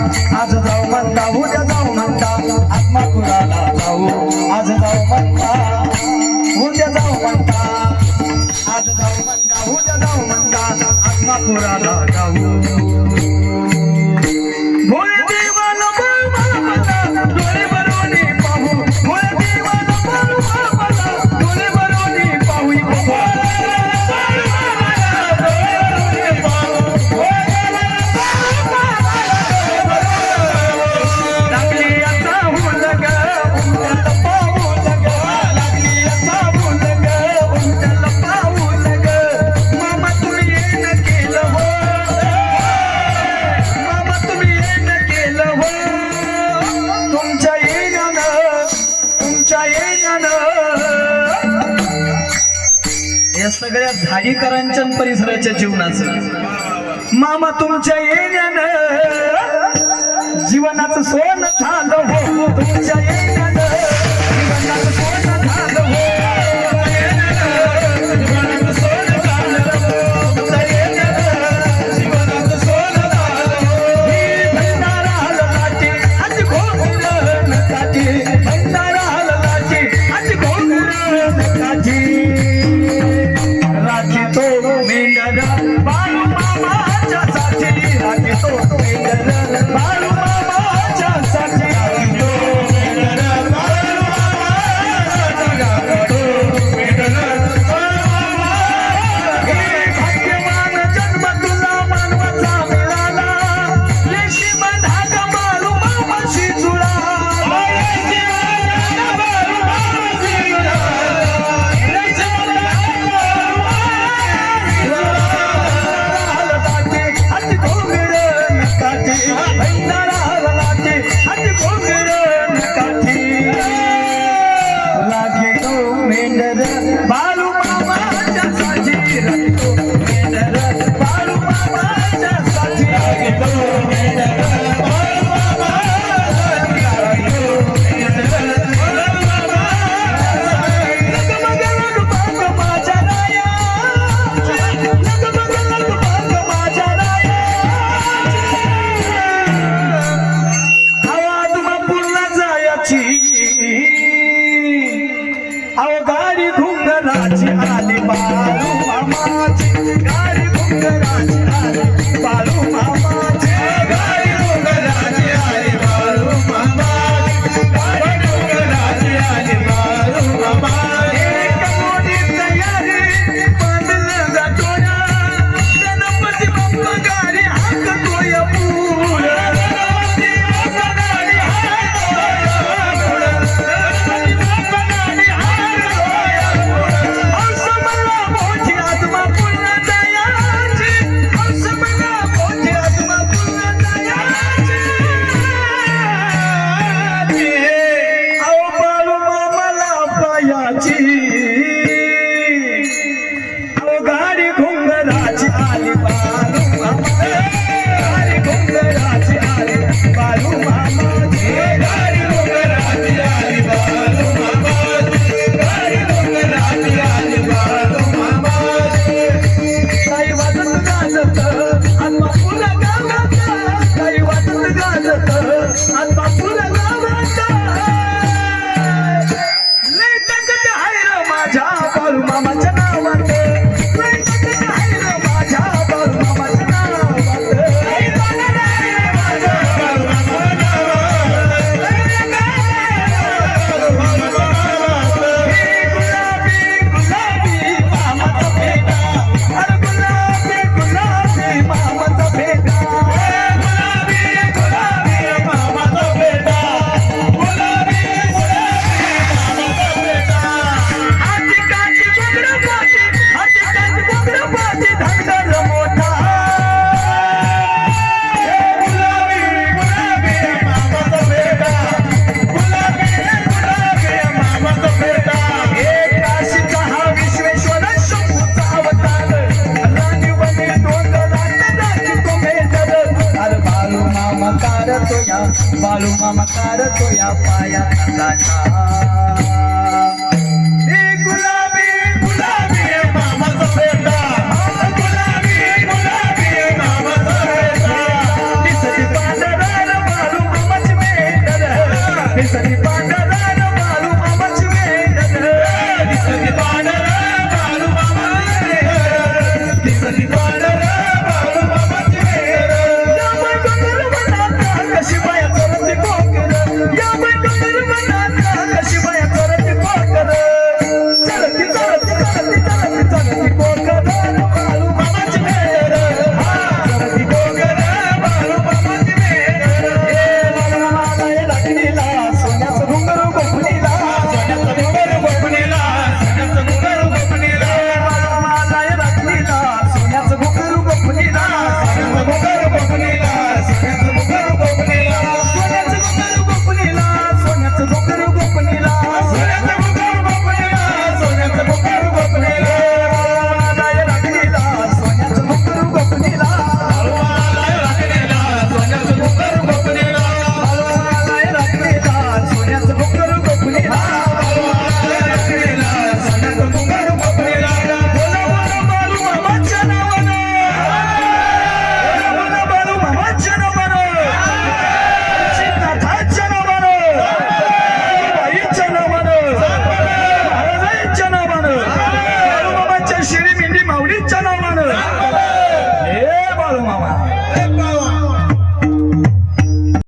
आज जाऊ म्हणता उद्या जाऊ म्हणता आत्मापुराला जाऊ आज जाऊ म्हणता उद्या जाऊ म्हणता आज जाऊ म्हणता उद्या जाऊ म्हणता आत्मापुराला जाऊ भोळे देवाला बोल मला डोळे भरून पाहू भोळे देवाला बोल मला डोळे भरून पाहू या सगळ्या झाडीकरांच्या परिसराच्या जीवनाचं मामा तुमच्या येण्यानं जीवनाचं सोन झालं हो तुमच्या येण्यानं जीवनाचं सोन झालं हो जीवनाचं सोन झालं हो तुमच्या येण्यानं जीवनाचं सोन झालं हो भंडारा लाटे आज घोगुरण काठी भंडारा लाटे आज घोगुरण काठी तो मेंढर बाळू मामाच्या साठी राखी तो मेंढर बाळू मामाच्या साठी राखी तो मेंढर बाळू मामाच्या साठी तो मेंढर बाळू मामा भाग्यवान जन्म तुला मानवाचा मिळाला लेशी बंधा का बाळू मामाशी जुळा बाळू मामाच्या साठी राखतो मेंढर बाळू मामाच्या साठी राखतो मेंढर बाळू मामाच्या साठी राखतो मेंढर बाळू मामा माझ्या राया माझ्या राया आवाज मापूरला जायची अहो गाडी घुंगराची आली बाळू मामाची गाडी घुंगराची आली बाळू मामाची गाडी घुंगराची आली बाळू मामाची गाडी घुंगराची आली बाळू मामाची कमोडी तयारी बांधलं जातोया गणपती बाप्पा गाडी हाकतोय पूर गणपती बाप्पा गाडी हाकतोय गाडी घुंगराची आली बाळू मामा गाडी घुंगराची आली बाळू मामाची गाडी घुंगराची आली बाळू मामाची गाडी घुंगराची आली बाळू मामाची काही वाजत गाजत आत्मा फुला गावात काही वाजत गाजत आत्मा फुला गावात लय तंगत आहे रे माझ्या बाळू मामाच्या नावात बाळू मामा करतो या पाया तंदाच्या गुलाबी गुलाबी मामाचा बेटा गुलाबी गुलाबी मामाचा बेटा दिसती पांढरा मिसरी